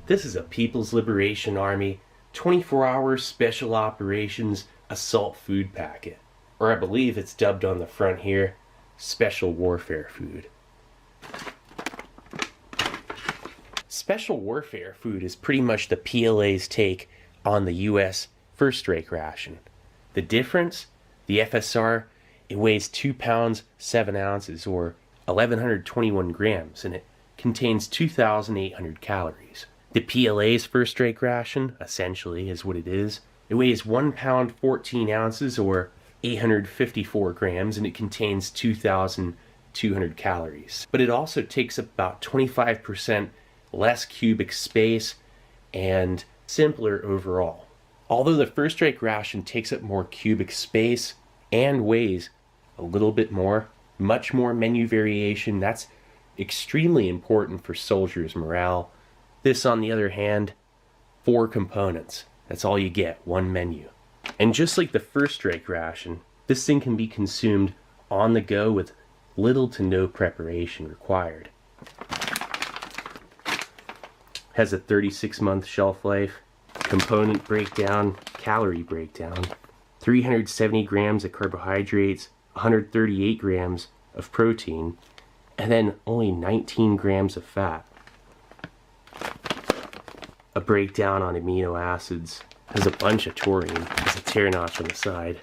This is a People's Liberation Army 24-hour special operations assault food packet. Or I believe it's dubbed on the front here, special warfare food. Special warfare food is pretty much the PLA's take on the US First Strike ration. The difference? The FSR, it weighs 2 pounds 7 ounces or 1,121 grams, and it contains 2,800 calories. The PLA's First Strike ration, essentially, is what it is. It weighs 1 pound 14 ounces or 854 grams, and it contains 2,200 calories. But it also takes up about 25% less cubic space and simpler overall. Although the First Strike ration takes up more cubic space and weighs a little bit more, much more menu variation, that's extremely important for soldiers' morale. This, on the other hand, 4 components. That's all you get, one menu. And just like the First Strike ration, this thing can be consumed on the go with little to no preparation required. Has a 36-month shelf life, component breakdown, calorie breakdown, 370 grams of carbohydrates, 138 grams of protein, and then only 19 grams of fat. A breakdown on amino acids, has a bunch of taurine, has a tear notch on the side.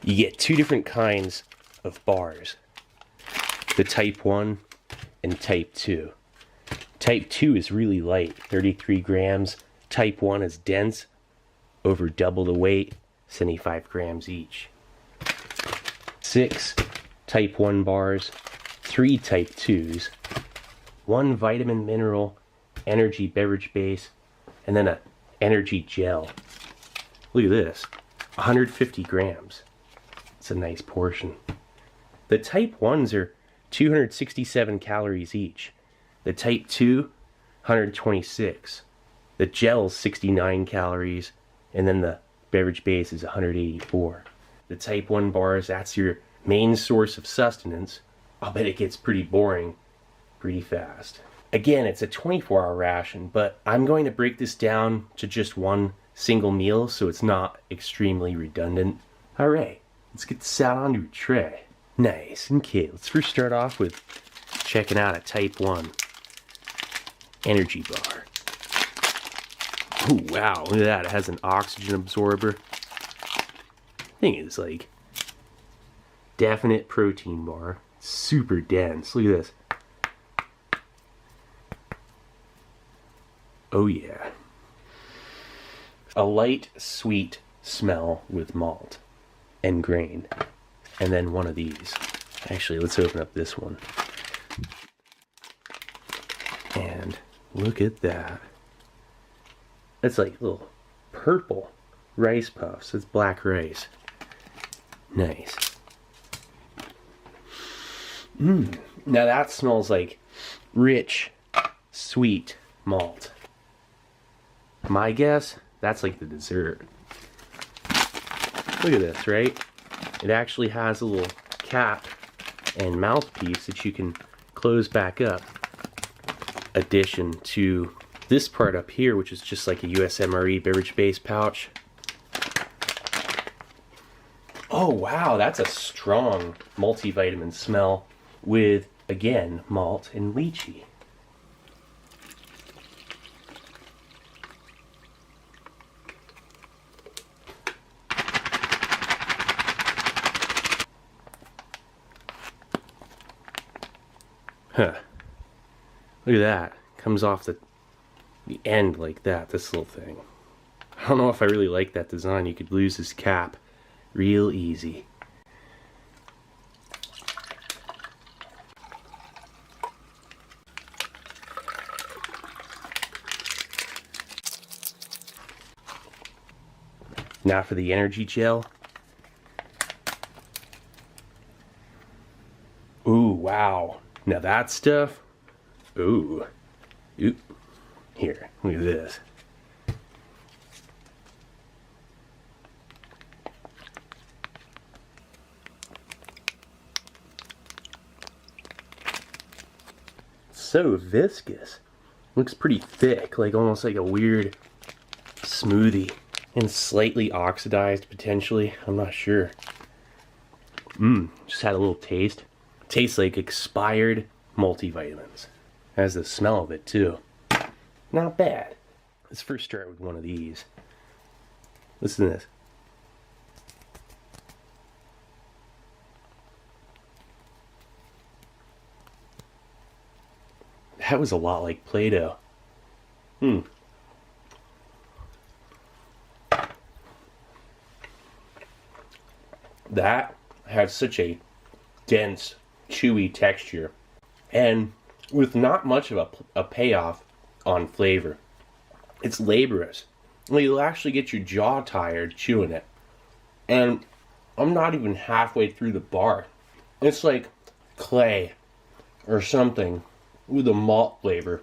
You get 2 different kinds of bars, the type 1 and type 2. Type 2 is really light, 33 grams. Type 1 is dense, over double the weight, 75 grams each. 6 type 1 bars, 3 type 2s, 1 vitamin mineral energy beverage base, and then a energy gel. Look at this, 150 grams. It's a nice portion. The type 1s are 267 calories each. The type 2, 126. The gel's 69 calories, and then the beverage base is 184. The type 1 bars, that's your main source of sustenance. I'll bet it gets pretty boring pretty fast. Again, it's a 24-hour ration, but I'm going to break this down to just one single meal so it's not extremely redundant. Alright, let's get this out onto a tray. Nice. Okay, let's first start off with checking out a type 1 energy bar. Oh wow, look at that. It has an oxygen absorber. Thing is like definite protein bar. Super dense. Look at this. Oh yeah. A light sweet smell with malt and grain. And then one of these. Actually, let's open up this one. And look at that. That's like little purple rice puffs. It's black rice. Nice. Now that smells like rich, sweet malt. My guess, that's like the dessert. Look at this, right? It actually has a little cap and mouthpiece that you can close back up. Addition to this part up here, which is just like a US MRE beverage base pouch. Oh wow, that's a strong multivitamin smell with, again, malt and lychee. Huh. Look at that. Comes off the end like that, this little thing. I don't know if I really like that design. You could lose this cap real easy. Now for the energy gel. Ooh, wow. Now that stuff, ooh. Oop. Here, look at this. so viscous. Looks pretty thick, like almost like a weird smoothie. And slightly oxidized, potentially. I'm not sure. Just had a little taste. Tastes like expired multivitamins. Has the smell of it too. Not bad. Let's first start with one of these. Listen to this. That was a lot like Play-Doh. That has such a dense, chewy texture, and with not much of a payoff on flavor. It's laborious. You'll actually get your jaw tired chewing it. And I'm not even halfway through the bar. It's like clay or something with a malt flavor,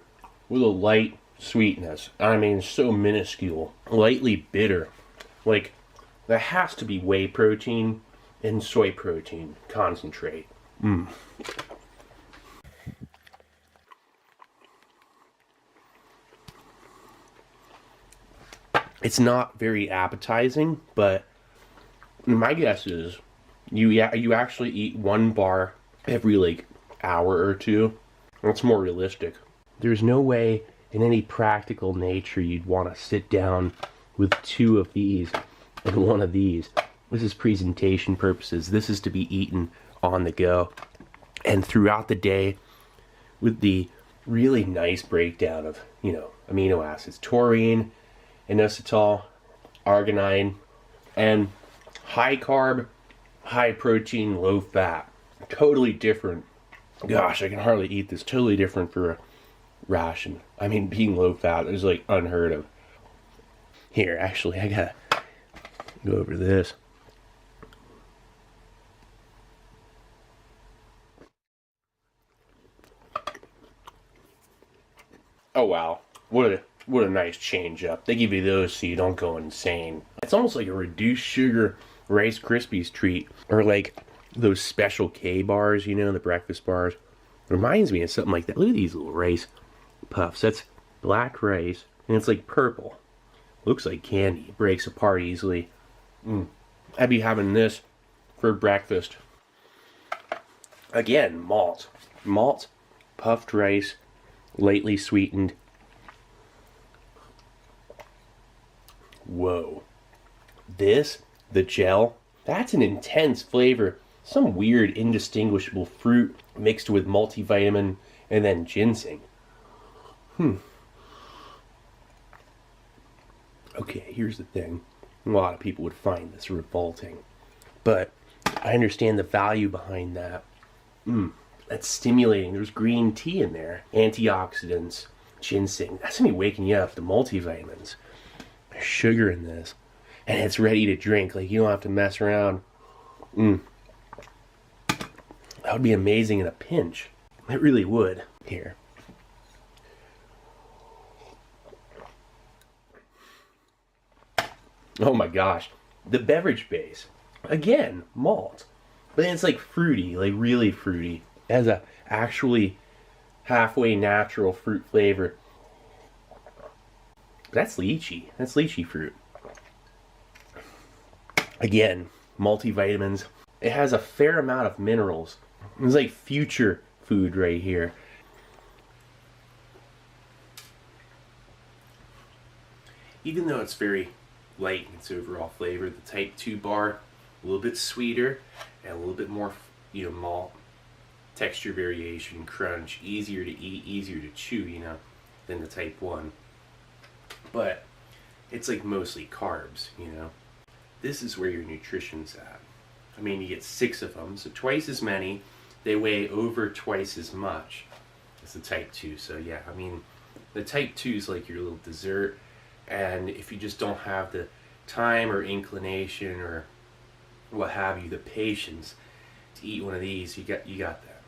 with a light sweetness. I mean, so minuscule, lightly bitter. Like, there has to be whey protein and soy protein concentrate. It's not very appetizing, but my guess is you actually eat one bar every like hour or two. That's more realistic. There's no way in any practical nature you'd want to sit down with two of these and one of these. This is presentation purposes. This is to be eaten on the go and throughout the day with the really nice breakdown of, amino acids. Taurine, inositol, arginine, and high carb, high protein, low fat. Totally different. Gosh, I can hardly eat this. Totally different for a ration. I mean, being low fat is like unheard of. Here, actually, I gotta go over this. Oh wow, what a nice change up. They give you those so you don't go insane. It's almost like a reduced sugar Rice Krispies treat, or like those special K bars, the breakfast bars. It reminds me of something like that. Look at these little rice puffs. That's black rice, and it's like purple. Looks like candy. It breaks apart easily. I'd be having this for breakfast. Again, malt, puffed rice, lightly sweetened. Whoa. The gel, that's an intense flavor. Some weird indistinguishable fruit mixed with multivitamin and then ginseng. Okay, here's the thing. A lot of people would find this revolting, but I understand the value behind that. That's stimulating. There's green tea in there. Antioxidants, ginseng. That's going to be waking you up. The multivitamins. There's sugar in this. And it's ready to drink. Like, you don't have to mess around. That would be amazing in a pinch. It really would. Here. Oh my gosh. The beverage base. Again, malt. But then it's like fruity. Like really fruity. It has a actually halfway natural fruit flavor. That's lychee. That's lychee fruit. Again, multivitamins. It has a fair amount of minerals. It's like future food right here. Even though it's very light in its overall flavor, the type 2 bar, a little bit sweeter and a little bit more, malt, texture variation, crunch, easier to eat, easier to chew, than the type 1. But it's like mostly carbs, This is where your nutrition's at. I mean, you get 6 of them, so twice as many. They weigh over twice as much as the type 2. So yeah, I mean, the type 2 is like your little dessert. And if you just don't have the time or inclination or what have you, the patience to eat one of these, you got that.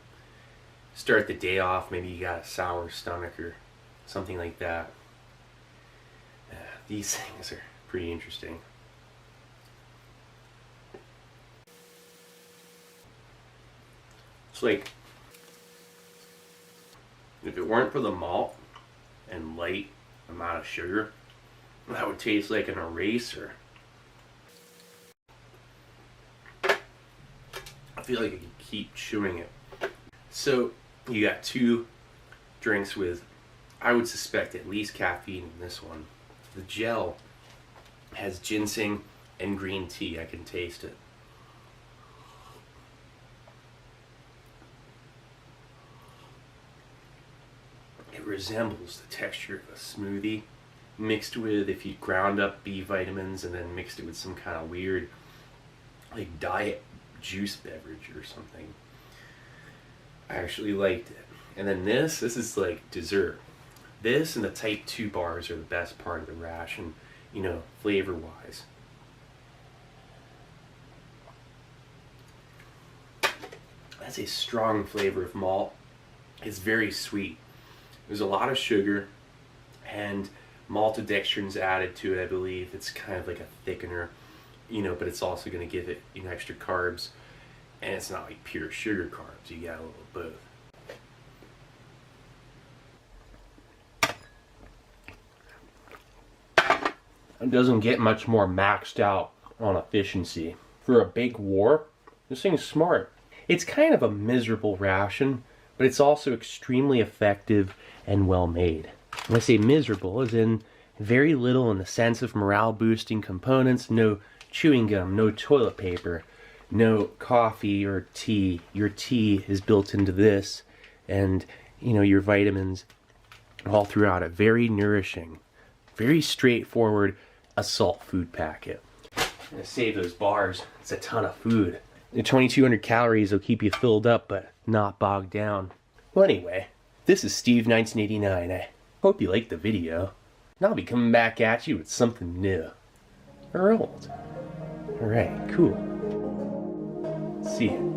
Start the day off, maybe you got a sour stomach or something like that. These things are pretty interesting. It's like If it weren't for the malt and light amount of sugar, that would taste like an eraser. I feel like I could keep chewing it. So you got two drinks with, I would suspect, at least caffeine in this one. The gel has ginseng and green tea. I can taste it. It resembles the texture of a smoothie mixed with, if you ground up B vitamins and then mixed it with some kind of weird like diet juice beverage or something. I actually liked it. And then this is like dessert. This and the type 2 bars are the best part of the ration, you know, flavor wise. That's a strong flavor of malt. It's very sweet. There's a lot of sugar and maltodextrin's added to it, I believe. It's kind of like a thickener, you know, but it's also going to give it, you know, extra carbs. And it's not like pure sugar carbs. You got a little of both. It doesn't get much more maxed out on efficiency. For a big war, this thing's smart. It's kind of a miserable ration, but it's also extremely effective and well made. When I say miserable, as in very little in the sense of morale boosting components, no chewing gum, no toilet paper, no coffee or tea. Your tea is built into this, and you know, your vitamins all throughout it. Very nourishing, very straightforward assault food packet. I'm gonna save those bars. It's a ton of food. The 2,200 calories will keep you filled up, but not bogged down. Well, anyway, this is Steve 1989. I hope you liked the video. And I'll be coming back at you with something new. Or old. Alright, cool. See ya.